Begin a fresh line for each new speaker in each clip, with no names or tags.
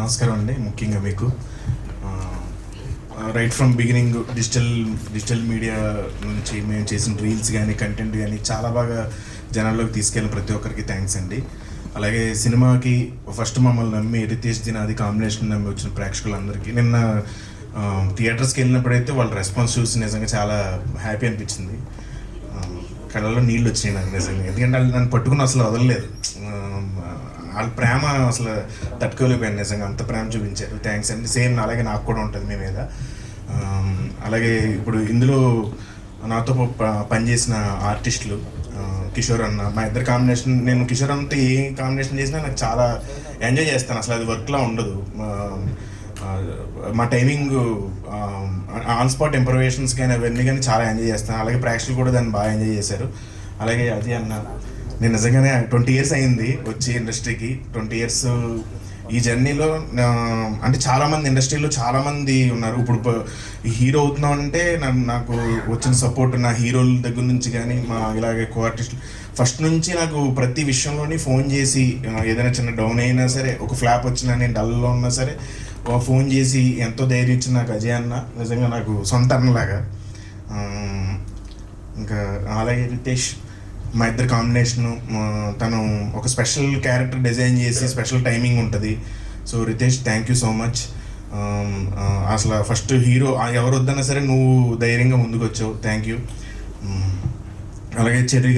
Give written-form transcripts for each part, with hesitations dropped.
నమస్కారం అండి. ముఖ్యంగా మీకు right from beginning digital media నుంచి మేము చేసిన రీల్స్ కానీ కంటెంట్ కానీ చాలా బాగా జనాల్లోకి తీసుకెళ్ళిన ప్రతి ఒక్కరికి థ్యాంక్స్ అండి. అలాగే సినిమాకి ఫస్ట్ మమ్మల్ని నమ్మి రితేష్ దినాది కాంబినేషన్ నమ్మి వచ్చిన ప్రేక్షకులందరికీ నిన్న థియేటర్స్కి వెళ్ళినప్పుడైతే వాళ్ళ రెస్పాన్స్ చూసి నిజంగా చాలా హ్యాపీ అనిపించింది. కళ్ళలో నీళ్ళు వచ్చినాయి నాకు నిజంగా, ఎందుకంటే వాళ్ళు నన్ను పట్టుకుని అసలు వదలలేదు. వాళ్ళ ప్రేమ అసలు తట్టుకోలేకపోయాను, నిజంగా అంత ప్రేమ చూపించారు. థ్యాంక్స్ అండి. సేమ్ అలాగే నాకు కూడా ఉంటుంది మీ మీద. అలాగే ఇప్పుడు ఇందులో నాతో పనిచేసిన ఆర్టిస్టులు కిషోర్ అన్న, మా ఇద్దరు కాంబినేషన్, నేను కిషోర్ అన్నతో ఏ కాంబినేషన్ చేసినా నాకు చాలా ఎంజాయ్ చేస్తాను. అసలు అది వర్క్లా ఉండదు. మా టైమింగ్ ఆన్ స్పాట్ ఇంప్రవేషన్స్ కానీ అవన్నీ కానీ చాలా ఎంజాయ్ చేస్తాను. అలాగే ప్రేక్షకులు కూడా దాన్ని బాగా ఎంజాయ్ చేశారు. అలాగే అది అన్న, నేను నిజంగానే 20 years అయింది వచ్చి ఇండస్ట్రీకి. 20 years ఈ జర్నీలో అంటే చాలామంది ఇండస్ట్రీలో చాలామంది ఉన్నారు. ఇప్పుడు హీరో అవుతున్నాం అంటే నాకు వచ్చిన సపోర్ట్ నా హీరోల దగ్గర నుంచి కానీ మా ఇలాగే కో ఆర్టిస్టులు ఫస్ట్ నుంచి నాకు ప్రతి విషయంలోని ఫోన్ చేసి ఏదైనా చిన్న డౌన్ అయినా సరే, ఒక ఫ్లాప్ వచ్చినా, నేను డల్లో ఉన్నా సరే ఫోన్ చేసి ఎంతో ధైర్యం ఇచ్చిన నాకు అజయ్ అన్న నిజంగా నాకు సొంత అన్నలాగా. ఇంకా అలాగే రితేష్, మా ఇద్దరు కాంబినేషను, తను ఒక స్పెషల్ క్యారెక్టర్ డిజైన్ చేసి స్పెషల్ టైమింగ్ ఉంటుంది. So Ritesh, thank you so much. అసలు ఫస్ట్ హీరో ఎవరు వద్దన్నా సరే నువ్వు ధైర్యంగా ముందుకు వచ్చావు, థ్యాంక్ యూ. అలాగే చెర్రీ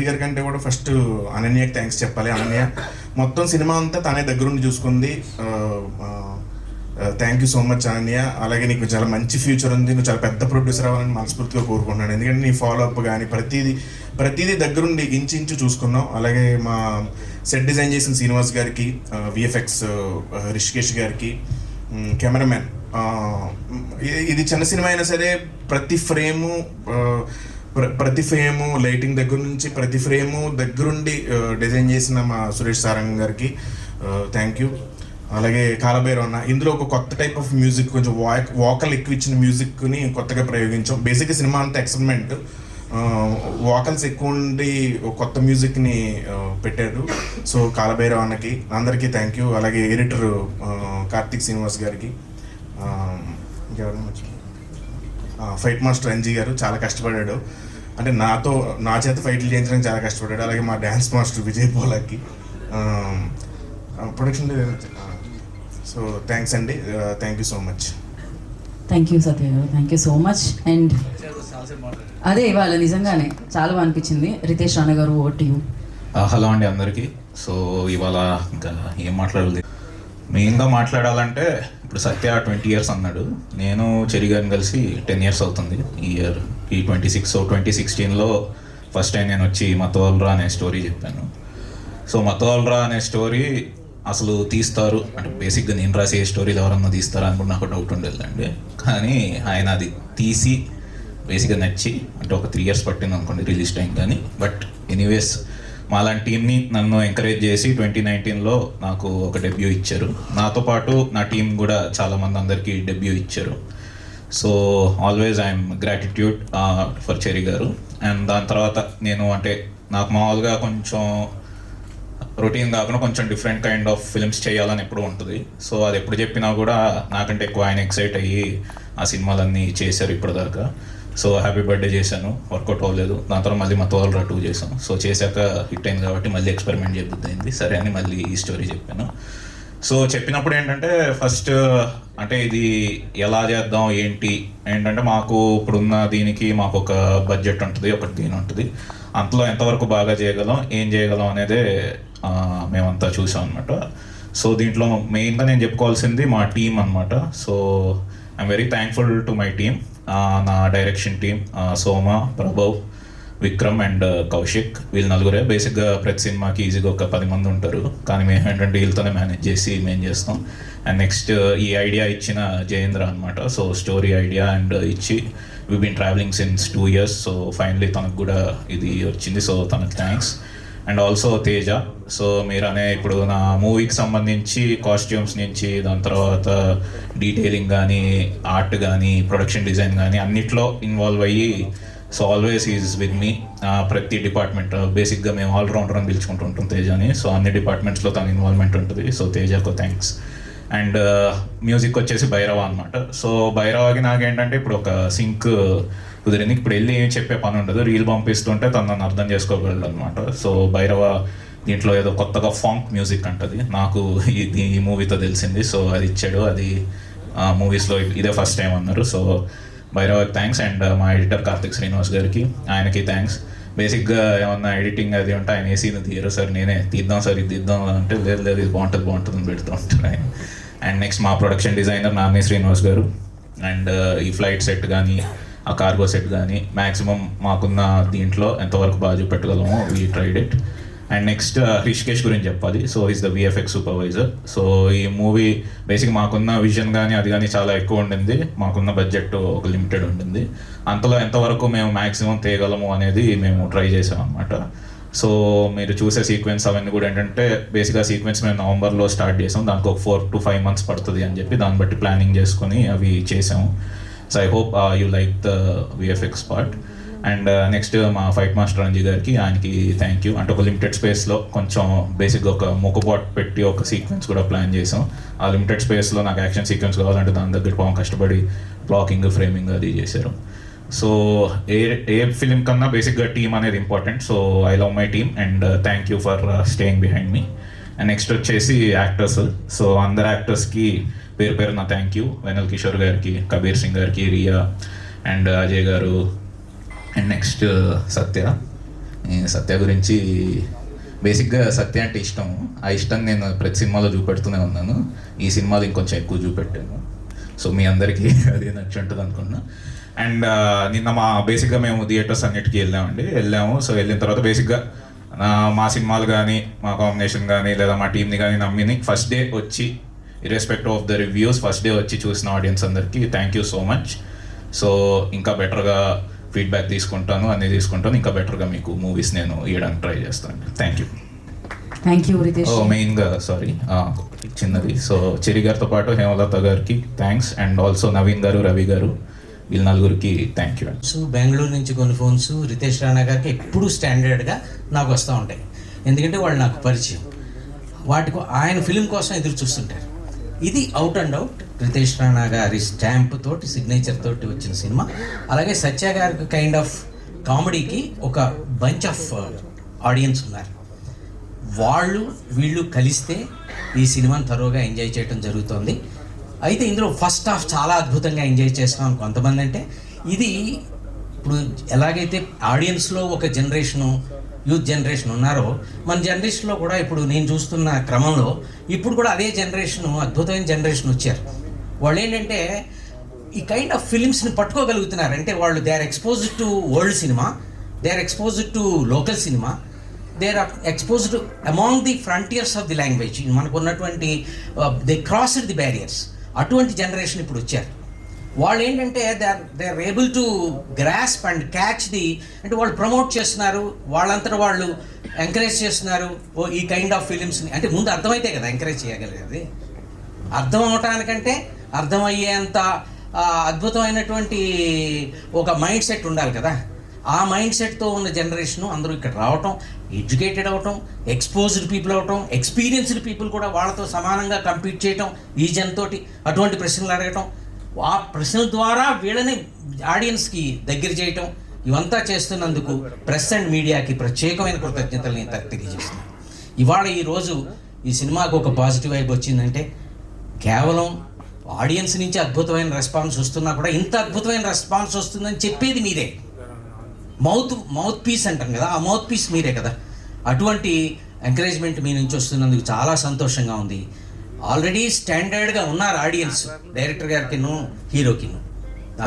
గారి కంటే కూడా ఫస్ట్ అనన్యకి థ్యాంక్స్ చెప్పాలి. అనన్య మొత్తం సినిమా అంతా తనే దగ్గరుండి చూసుకుంది. Thank you so much Ananya. అలాగే నీకు చాలా మంచి ఫ్యూచర్ ఉంది, నువ్వు చాలా పెద్ద ప్రొడ్యూసర్ అవ్వాలని మనస్ఫూర్తిగా కోరుకుంటున్నాను. ఎందుకంటే నీ ఫాలోఅప్ కానీ ప్రతిదీ దగ్గరుండి ఇంచు చూసుకున్నాం. అలాగే మా సెట్ డిజైన్ చేసిన శ్రీనివాస్ గారికి, విఎఫ్ఎక్స్ రిషికేష్ గారికి, కెమెరామెన్, ఇది చిన్న సినిమా అయినా సరే ప్రతి ఫ్రేము లైటింగ్ దగ్గర నుంచి ప్రతి ఫ్రేము దగ్గరుండి డిజైన్ చేసిన మా సురేష్ సారంగ్ గారికి థ్యాంక్ యూ. అలాగే కాలభైరవ్ అన్న, ఇందులో ఒక కొత్త టైప్ ఆఫ్ మ్యూజిక్, కొంచెం వాకల్ ఎక్కువ ఇచ్చిన మ్యూజిక్ని కొత్తగా ప్రయోగించాం. బేసిక్గా సినిమా అంతా ఎక్స్పెరిమెంట్, వాకల్స్ ఎక్కువ ఉండి కొత్త మ్యూజిక్ని పెట్టారు. సో కాలభైరవ్ అన్నకి అందరికీ థ్యాంక్ యూ. అలాగే ఎడిటర్ కార్తిక్ శ్రీనివాస్ గారికి, ఇంకెవరైనా ఫైట్ మాస్టర్ అంజీ గారు చాలా కష్టపడ్డాడు, అంటే నా చేత ఫైట్లు చేయించడానికి చాలా కష్టపడ్డాడు. అలాగే మా dance master Vijay Polaki, production. So thanks అండి, thank you so much.
Thank you Satya garu, thank you so much. And అదే ఇవాళ నిజంగానే చాలా బాగా అనిపించింది. రితేష్ రాణ గారు, ఓవర్ టు యూ.
హలో అండి అందరికీ. సో ఇవాళ ఇంకా ఏం మాట్లాడాలి, మెయిన్గా మాట్లాడాలంటే ఇప్పుడు సత్య 20 years అన్నాడు, నేను చెరి గారిని కలిసి 10 years అవుతుంది ఈ ఇయర్, ఈ 26. సో 2016లో ఫస్ట్ టైం నేను వచ్చి మతోల్రా అనే స్టోరీ చెప్పాను. సో మతోల్రా అనే స్టోరీ అసలు తీస్తారు అంటే బేసిక్గా నేను రాసే స్టోరీలు ఎవరన్నా తీస్తారా అని కూడా నాకు డౌట్ ఉండేదండి. కానీ ఆయన అది తీసి బేసిక్గా నచ్చి, అంటే ఒక 3 years పట్టింది అనుకోండి రిలీజ్ టైం కానీ. బట్ ఎనీవేస్ మాలాంటి టీమ్ని నన్ను ఎంకరేజ్ చేసి 2019లో నాకు ఒక డెబ్యూ ఇచ్చారు. నాతో పాటు నా టీం కూడా చాలామంది అందరికీ డెబ్యూ ఇచ్చారు. So always I'm gratitude for Cheri garu. And దాని తర్వాత నేను అంటే నాకు మామూలుగా కొంచెం రొటీన్ కాకుండా కొంచెం డిఫరెంట్ కైండ్ ఆఫ్ ఫిల్మ్స్ చేయాలని ఎప్పుడు ఉంటుంది. సో అది ఎప్పుడు చెప్పినా కూడా నాకంటే ఎక్కువ ఆయన ఎక్సైట్ అయ్యి ఆ సినిమాలన్నీ చేశారు ఇప్పటిదాకా. సో హ్యాపీ బర్త్డే చేశాను, వర్కౌట్ అవ్వలేదు. దాని తర్వాత మళ్ళీ మతోల్రా 2 చేశాను. సో చేశాక హిట్ అయింది కాబట్టి మళ్ళీ ఎక్స్పెరిమెంట్ చేయబుద్ది సరే అని మళ్ళీ ఈ స్టోరీ చెప్పాను. సో చెప్పినప్పుడు ఏంటంటే ఫస్ట్ అంటే ఇది ఎలా చేద్దాం ఏంటంటే మాకు ఇప్పుడున్న దీనికి మాకు ఒక బడ్జెట్ ఉంటుంది, ఒకటి దీని ఉంటుంది. అంతలో ఎంతవరకు బాగా చేయగలం, ఏం చేయగలం అనేదే మేమంతా చూసాం అనమాట. సో దీంట్లో మెయిన్గా నేను చెప్పుకోవాల్సింది మా టీం అనమాట. So I'm very thankful to my team. నా direction team Soma, Prabhav, Vikram and Kaushik, వీళ్ళు నలుగురే. బేసిక్గా ప్రతి సినిమాకి ఈజీగా ఒక 10 మంది ఉంటారు, కానీ మేము ఏంటంటే వీళ్ళతోనే మేనేజ్ చేసి మేము చేస్తాం. అండ్ నెక్స్ట్ ఈ ఐడియా ఇచ్చిన జయేంద్ర అనమాట. సో స్టోరీ ఐడియా అండ్ ఇచ్చి we been travelling since 2 years. So finally తనకు కూడా ఇది వచ్చింది. సో తనకు thanks. And also Teja. So మీరనే ఇప్పుడు నా మూవీకి సంబంధించి కాస్ట్యూమ్స్ నుంచి దాని తర్వాత డీటెయిలింగ్ కానీ, ఆర్ట్ కానీ, ప్రొడక్షన్ డిజైన్ కానీ అన్నిట్లో ఇన్వాల్వ్ అయ్యి so always is with me. ప్రతి డిపార్ట్మెంట్ బేసిక్గా మేము ఆల్రౌండర్ అని పిలుచుకుంటూ ఉంటాం తేజని. సో అన్ని డిపార్ట్మెంట్స్లో తన ఇన్వాల్వ్మెంట్ ఉంటుంది. సో తేజకు థ్యాంక్స్. అండ్ మ్యూజిక్ వచ్చేసి భైరవ అనమాట. సో భైరవకి నాకేంటంటే ఇప్పుడు ఒక సింక్ కుదిరింది, ఇప్పుడు వెళ్ళి ఏం చెప్పే పని ఉండదు, రీల్ పంపిస్తుంటే తను నన్ను అర్థం చేసుకోగలడు అనమాట. సో భైరవ దీంట్లో ఏదో కొత్తగా ఫాంక్ మ్యూజిక్ అంటది, నాకు ఈ మూవీతో తెలిసింది. సో అది ఇచ్చాడు, అది మూవీస్లో ఇదే ఫస్ట్ టైం అన్నారు. సో భైరవకి థ్యాంక్స్. అండ్ మా ఎడిటర్ కార్తిక్ శ్రీనివాస్ గారికి, ఆయనకి థ్యాంక్స్. బేసిక్గా ఏమన్నా ఎడిటింగ్ అది ఉంటే ఆయన ఏసీని తీయరు సార్, నేనే తీద్దాం సార్ ఇది తీద్దాం అంటే లేదు లేదు ఇది బాగుంటుంది అని పెడుతూ ఉంటాను ఆయన. అండ్ నెక్స్ట్ మా ప్రొడక్షన్ డిజైనర్ నాని శ్రీనివాస్ గారు. అండ్ ఈ ఫ్లైట్ సెట్ కానీ ఆ కార్గో సెట్ కానీ మ్యాక్సిమం మాకున్న దీంట్లో ఎంతవరకు బాగా చూపెట్టగలమో we tried it. And next Hrishikesh గురించి చెప్పాలి. So is the VFX supervisor. So ఈ మూవీ బేసిక్ మాకున్న విజన్ కానీ అది కానీ చాలా ఎక్కువ ఉండింది, మాకున్న బడ్జెట్ ఒక లిమిటెడ్ ఉండింది, అంతలో ఎంతవరకు మేము మ్యాక్సిమం తేయగలము అనేది మేము ట్రై చేసాం అనమాట. సో మీరు చూసే సీక్వెన్స్ అవన్నీ కూడా ఏంటంటే బేసిక్గా సీక్వెన్స్ మేము నవంబర్లో స్టార్ట్ చేసాం, దానికి ఒక 4 to 5 months పడుతుంది అని చెప్పి దాన్ని బట్టి ప్లానింగ్ చేసుకొని అవి చేసాము. So I hope you like the VFX part. And next మా ఫైట్ మాస్టర్ రంజీ గారికి, ఆయనకి థ్యాంక్ యూ. అంటే ఒక లిమిటెడ్ స్పేస్లో కొంచెం బేసిక్గా ఒక మొక్కబాట్ పెట్టి ఒక సీక్వెన్స్ కూడా ప్లాన్ చేసాం. ఆ లిమిటెడ్ స్పేస్లో నాకు యాక్షన్ సీక్వెన్స్ కావాలంటే దాని దగ్గర పాపం కష్టపడి బ్లాకింగ్ ఫ్రేమింగ్ అది చేశారు. సో ఏ ఫిలిం కన్నా బేసిక్గా టీమ్ అనేది important. So I love my team and thank you for staying behind me. And next వచ్చేసి యాక్టర్స్. సో అందరు యాక్టర్స్కి పేరు పేరున థ్యాంక్ యూ. వెనల్ కిషోర్ గారికి, కబీర్ సింగ్ గారికి, రియా అండ్ అజయ్ గారు. అండ్ నెక్స్ట్ సత్య గురించి బేసిక్గా సత్య అంటే ఇష్టం. ఆ ఇష్టం నేను ప్రతి సినిమాలో చూపెడుతూనే ఉన్నాను, ఈ సినిమాలో ఇంకొంచెం ఎక్కువ చూపెట్టాను. సో మీ అందరికీ అది నచ్చి ఉంటుంది అనుకున్నా. అండ్ నిన్న బేసిక్గా మేము థియేటర్స్ అన్నిటికీ వెళ్ళాము. సో వెళ్ళిన తర్వాత బేసిక్గా మా సినిమాలు కానీ మా కాంబినేషన్ కానీ లేదా మా టీంని కానీ నమ్మిని ఫస్ట్ డే వచ్చి irrespective of the reviews first day వచ్చి చూసిన ఆడియన్స్ అందరికీ thank you so much. So ఇంకా బెటర్గా ఫీడ్బ్యాక్ తీసుకుంటాను, అన్నీ తీసుకుంటాను, ఇంకా బెటర్గా మీకు మూవీస్ నేను ఇవ్వడానికి ట్రై చేస్తాను. Thank you.
Thank you Ritesh.
మెయిన్గా సారీ చిన్నది, సో చెరి గారితో పాటు హేమలత గారికి థ్యాంక్స్ అండ్ ఆల్సో నవీన్ గారు, రవి గారు, వీళ్ళ నలుగురికి థ్యాంక్ యూ.
సో బెంగళూరు నుంచి కొన్ని ఫోన్స్ రితేష్ రాణా గారికి ఎప్పుడూ స్టాండర్డ్గా నాకు వస్తూ ఉంటాయి, ఎందుకంటే వాళ్ళు నాకు పరిచయం. వాటికి ఆయన ఫిలిం కోసం ఎదురు చూస్తుంటారు. ఇది out and out Ritesh Rana గారి స్టాంప్ తోటి, సిగ్నేచర్ తోటి వచ్చిన సినిమా. అలాగే సత్య గారికి కైండ్ ఆఫ్ కామెడీకి ఒక బంచ్ ఆఫ్ ఆడియన్స్ ఉన్నారు. వాళ్ళు వీళ్ళు కలిస్తే ఈ సినిమాని తరోగా ఎంజాయ్ చేయడం జరుగుతుంది. అయితే ఇందులో ఫస్ట్ హాఫ్ చాలా అద్భుతంగా ఎంజాయ్ చేస్తున్నాం కొంతమంది. అంటే ఇది ఇప్పుడు ఎలాగైతే ఆడియన్స్లో ఒక జనరేషను, యూత్ జనరేషన్ ఉన్నారో, మన జనరేషన్లో కూడా ఇప్పుడు నేను చూస్తున్న క్రమంలో ఇప్పుడు కూడా అదే జనరేషను, అద్భుతమైన జనరేషన్ వచ్చారు. వాళ్ళు ఏంటంటే ఈ కైండ్ ఆఫ్ ఫిలిమ్స్ని పట్టుకోగలుగుతున్నారు. అంటే వాళ్ళు they are exposed to world cinema, they are exposed to local cinema, they are exposed among the frontiers of the language. మనకు ఉన్నటువంటి దే క్రాస్డ్ ది బ్యారియర్స్. అటువంటి జనరేషన్ ఇప్పుడు వచ్చారు. వాళ్ళు ఏంటంటే they are able to grasp and catch the, అంటే వాళ్ళు promote చేస్తున్నారు, వాళ్ళంతటా వాళ్ళు ఎంకరేజ్ చేస్తున్నారు ఈ కైండ్ ఆఫ్ ఫిలిమ్స్ని. అంటే ముందు అర్థమైతే కదా ఎంకరేజ్ చేయగలిగేది. అర్థం అవటానికంటే అర్థమయ్యేంత అద్భుతమైనటువంటి ఒక మైండ్ సెట్ ఉండాలి కదా. ఆ మైండ్ సెట్తో ఉన్న జనరేషను అందరూ ఇక్కడ రావటం, ఎడ్యుకేటెడ్ అవటం, ఎక్స్పోజ్డ్ పీపుల్ అవటం, ఎక్స్పీరియన్స్డ్ పీపుల్ కూడా వాళ్ళతో సమానంగా కంపీట్ చేయటం, ఈ జనతోటి అటువంటి ప్రశ్నలు అడగటం, ఆ ప్రశ్నల ద్వారా వీళ్ళని ఆడియన్స్కి దగ్గర చేయటం, ఇవంతా చేస్తున్నందుకు ప్రెస్ అండ్ మీడియాకి ప్రత్యేకమైన కృతజ్ఞతలు నేను తెలియజేస్తున్నాను. ఇవాళ ఈరోజు ఈ సినిమాకు ఒక పాజిటివ్ వైబ్ వచ్చిందంటే కేవలం ఆడియన్స్ నుంచి అద్భుతమైన రెస్పాన్స్ వస్తున్నా కూడా ఇంత అద్భుతమైన రెస్పాన్స్ వస్తుందని చెప్పేది మీరే. మౌత్ పీస్ అంటాం కదా, ఆ మౌత్ పీస్ మీరే కదా. అటువంటి ఎంకరేజ్మెంట్ మీ నుంచి వస్తున్నందుకు చాలా సంతోషంగా ఉంది. ఆల్రెడీ స్టాండర్డ్గా ఉన్నారు ఆడియన్స్, డైరెక్టర్ గారికిను హీరోకిను,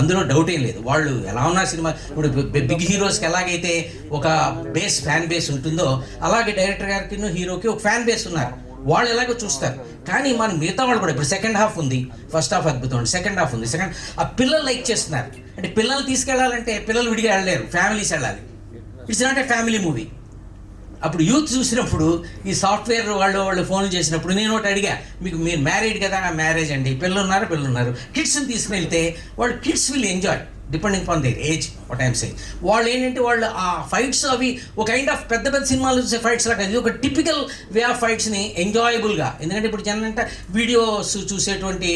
అందులో డౌట్ ఏం లేదు. వాళ్ళు ఎలా ఉన్నారు సినిమా, ఇప్పుడు బిగ్ హీరోస్కి ఎలాగైతే ఒక ఫ్యాన్ బేస్ ఉంటుందో అలాగే డైరెక్టర్ గారికిను హీరోకి ఒక ఫ్యాన్ బేస్ ఉన్నారు. వాళ్ళు ఎలాగో చూస్తారు. కానీ మన మిగతా వాళ్ళు కూడా ఇప్పుడు సెకండ్ హాఫ్ ఉంది, ఫస్ట్ హాఫ్ అద్భుతం, సెకండ్ హాఫ్ ఉంది, ఆ పిల్లలు లైక్ చేస్తున్నారు. అంటే పిల్లలు తీసుకెళ్ళాలంటే పిల్లలు విడిగా వెళ్ళలేరు, ఫ్యామిలీస్ వెళ్ళాలి. It's not a family movie. అప్పుడు యూత్ చూసినప్పుడు ఈ సాఫ్ట్వేర్ వాళ్ళు ఫోన్లు చేసినప్పుడు నేను ఒకటి అడిగా, మీకు మీరు మ్యారీడ్ కదా, మ్యారేజ్ అండి, పిల్లలు ఉన్నారు, కిడ్స్ని తీసుకుని వెళ్తే వాళ్ళు kids will enjoy. Depending on their age what I'm saying. వాళ్ళు ఏంటంటే వాళ్ళు ఆ ఫైట్స్ అవి ఒక కైండ్ ఆఫ్ పెద్ద పెద్ద సినిమాలు చూసే ఫైట్స్ లాగా ఇది ఒక టిపికల్ వే ఆఫ్ ఫైట్స్ని ఎంజాయబుల్గా, ఎందుకంటే ఇప్పుడు జనం అంటే వీడియోస్ చూసేటువంటి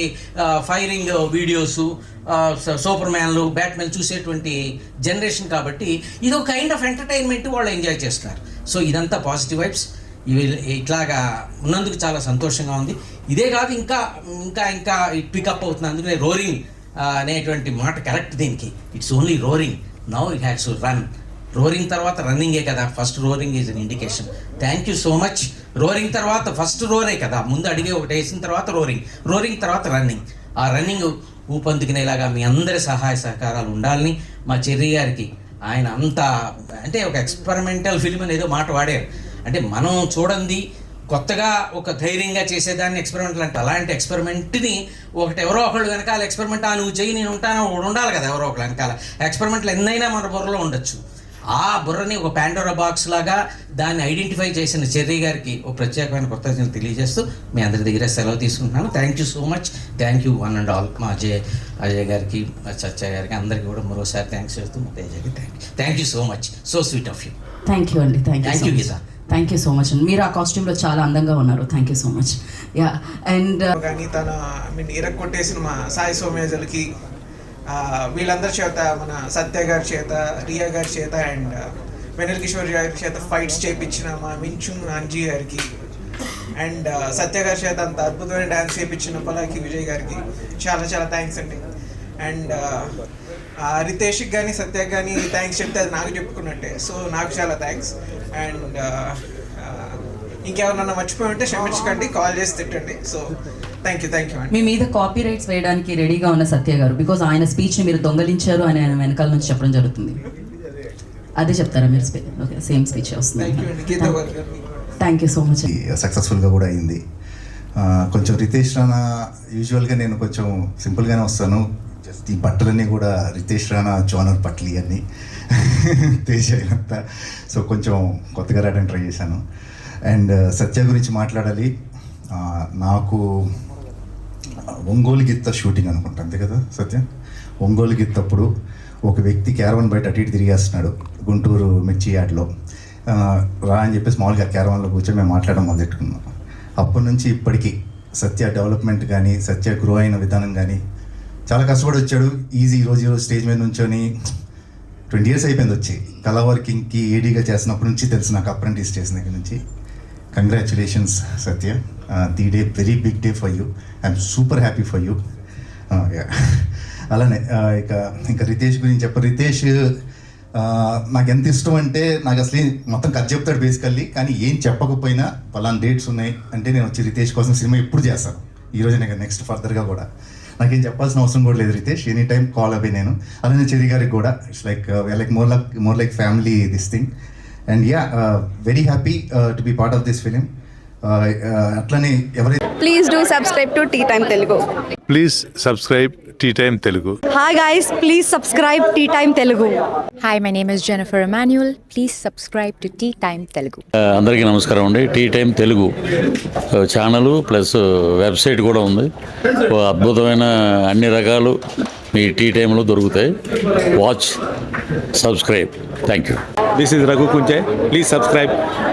ఫైరింగ్ వీడియోస్, సూపర్ మ్యాన్లు, బ్యాట్మెన్ చూసేటువంటి జనరేషన్ కాబట్టి ఇది ఒక కైండ్ ఆఫ్ ఎంటర్టైన్మెంట్ వాళ్ళు ఎంజాయ్ చేస్తున్నారు. సో ఇదంతా పాజిటివ్ వైబ్స్. ఇవి ఇట్లాగా ఉన్నందుకు చాలా సంతోషంగా ఉంది. ఇదే కాదు, ఇంకా ఇంకా ఇంకా పికప్ అవుతుంది. అందుకనే రోరింగ్ అనేటువంటి మాట కరెక్ట్ దీనికి. It's only roaring, now it has to run. Roaring తర్వాత రన్నింగే కదా, first roaring is an indication. Thank you so much. Roaring తర్వాత ఫస్ట్ రోరే కదా, ముందు అడిగే ఒకటి వేసిన తర్వాత రోరింగ్ తర్వాత రన్నింగ్. ఆ రన్నింగ్ ఊపందుకునేలాగా మీ అందరి సహాయ సహకారాలు ఉండాలని మా చెర్రీ గారికి, ఆయన అంత అంటే ఒక ఎక్స్పెరిమెంటల్ ఫిల్మ్ అనేదో మాట వాడారు. అంటే మనం చూడండి కొత్తగా ఒక ధైర్యంగా చేసేదాన్ని ఎక్స్పెరిమెంట్లు అంటే, అలాంటి ఎక్స్పెరిమెంట్ని ఒకటి ఎవరో ఒకళ్ళు వెనకాల ఎక్స్పెరిమెంట్ నువ్వు చెయ్యి నేను ఉంటాను ఉండాలి కదా, ఎవరో ఒకళ్ళు వెనకాల. ఎక్స్పెరిమెంట్లు ఎన్నైనా మన బుర్రలో ఉండొచ్చు. ఆ బుర్రని ఒక పాండోరా బాక్స్ లాగా దాన్ని ఐడెంటిఫై చేసిన చెర్రీ గారికి ఒక ప్రత్యేకమైన కృతజ్ఞతలు తెలియజేస్తూ మీ అందరి దగ్గర సెలవు తీసుకుంటున్నాను. Thank you so much. Thank you one and all. మా అజయ్ గారికి, మా సత్య గారికి అందరికీ కూడా మరోసారి థ్యాంక్స్ చేస్తూ మా తేజకి thank you so much. So sweet of you.
Thank you అండి.
Thank you Geetha.
Thank you so much అండి. మీరు ఆ కాస్ట్యూమ్లో చాలా అందంగా ఉన్నారు. Thank you so much. Yeah and
కానీ తన ఇరక్కొట్టేసిన మా సాయి సోమయాజులకి, వీళ్ళందరి చేత, మన సత్య గారి చేత, రియా గారి చేత అండ్ వెనల్ కిషోర్ గారి చేత ఫైట్స్ చేయించిన మా మించుంగ్ అంజీ గారికి అండ్ సత్య గారి చేత అంత అద్భుతమైన డ్యాన్స్ చేయించిన పలాకి విజయ్ గారికి చాలా చాలా థ్యాంక్స్ అండి. అండ్ రితేష్కి కానీ సత్యకి కానీ థ్యాంక్స్ చెప్తే అది నాకు చెప్పుకున్నట్టే. సో నాకు చాలా థ్యాంక్స్. అండ్ ఇంకెవరన్నా మర్చిపోయి ఉంటే క్షమించకండి, కాల్ చేసి తిట్టండి. సో థ్యాంక్ యూ అండి.
మీ మీద కాపీ రైట్స్ వేయడానికి రెడీగా ఉన్న సత్య గారు, బికాజ్ ఆయన స్పీచ్ని మీరు దొంగలించారు అని ఆయన వెనకాల నుంచి చెప్పడం జరుగుతుంది. అదే చెప్తారా మీరు? ఓకే, సేమ్ స్పీచ్ వస్తుంది.
థ్యాంక్ యూ అండి. గీతా గారు
థ్యాంక్ యూ సో మచ్.
సక్సెస్ఫుల్గా కూడా అయింది. కొంచెం రితేష్ రాణా, యూజువల్గా నేను కొంచెం సింపుల్గానే వస్తాను. జస్ట్ ఈ బట్టలన్నీ కూడా రితేష్ రాణా జోనర్ బట్టలు ఇవన్నీ తేజ అంతా. సో కొంచెం కొత్తగా రావడానికి ట్రై చేశాను. అండ్ సత్య గురించి మాట్లాడాలి. నాకు ఒంగోలు గిత్త షూటింగ్ అనుకుంటా, అంతే కదా సత్య? ఒంగోలు గిత్తప్పుడు ఒక వ్యక్తి క్యారవాన్ బయట అటు ఇటు తిరిగేస్తున్నాడు గుంటూరు మిర్చి యార్డ్లో. రా అని చెప్పేసి మామూలుగా క్యారవాన్లో కూర్చొని మేము మాట్లాడడం మొదలెట్టుకున్నాం. అప్పటి నుంచి ఇప్పటికీ సత్య డెవలప్మెంట్ కానీ, సత్య గ్రో అయిన విధానం కానీ చాలా కష్టపడి వచ్చాడు. ఈరోజు స్టేజ్ మీద నుంచొని 20 years అయిపోయింది వచ్చి. కళా వర్కింగ్కి ఏడీగా చేసినప్పటి నుంచి తెలుసు నాకు, అప్రెంటిస్ చేసిన దగ్గర నుంచి. Congratulations Satya, the day very big day for you. I'm super happy for you. అలానే ఇంకా రితేష్ గురించి రితేష్ నాకు ఎంత ఇష్టం అంటే, నాకు అసలు మొత్తం కథ చెప్తాడు బేసికల్లీ, కానీ ఏం చెప్పకపోయినా పలానా డేట్స్ ఉన్నాయి అంటే నేను వచ్చి రితేష్ కోసం సినిమా ఎప్పుడు చేస్తాను. ఈరోజు నాకు నెక్స్ట్ ఫర్దర్గా కూడా నాకేం చెప్పాల్సిన అవసరం కూడా లేదు. రితేష్ ఎనీ టైం కాల్ అవి నేను. అలానే చెర్రీ గారికి కూడా it's like more like family this thing. And yeah, very happy to be part of this film. అట్లనే ఎవరైతే
Please do subscribe to Tea Time Telugu.
Please subscribe Tea Time Telugu.
Hi guys, please subscribe Tea Time Telugu.
Hi, my name is Jennifer Emmanuel. Please subscribe to Tea Time Telugu.
అందరికీ నమస్కారం అండి. Tea time Telugu channel plus website కూడా ఉంది. అద్భుతమైన అన్ని రకాలు మీ tea టైంలో దొరుకుతాయి. Watch, subscribe. Thank you.
This is Raghu Kunje. Please subscribe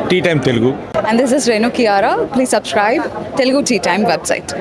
Tea Time Telugu.
And this is Renu Kiara. Please subscribe Telugu Tea Time website.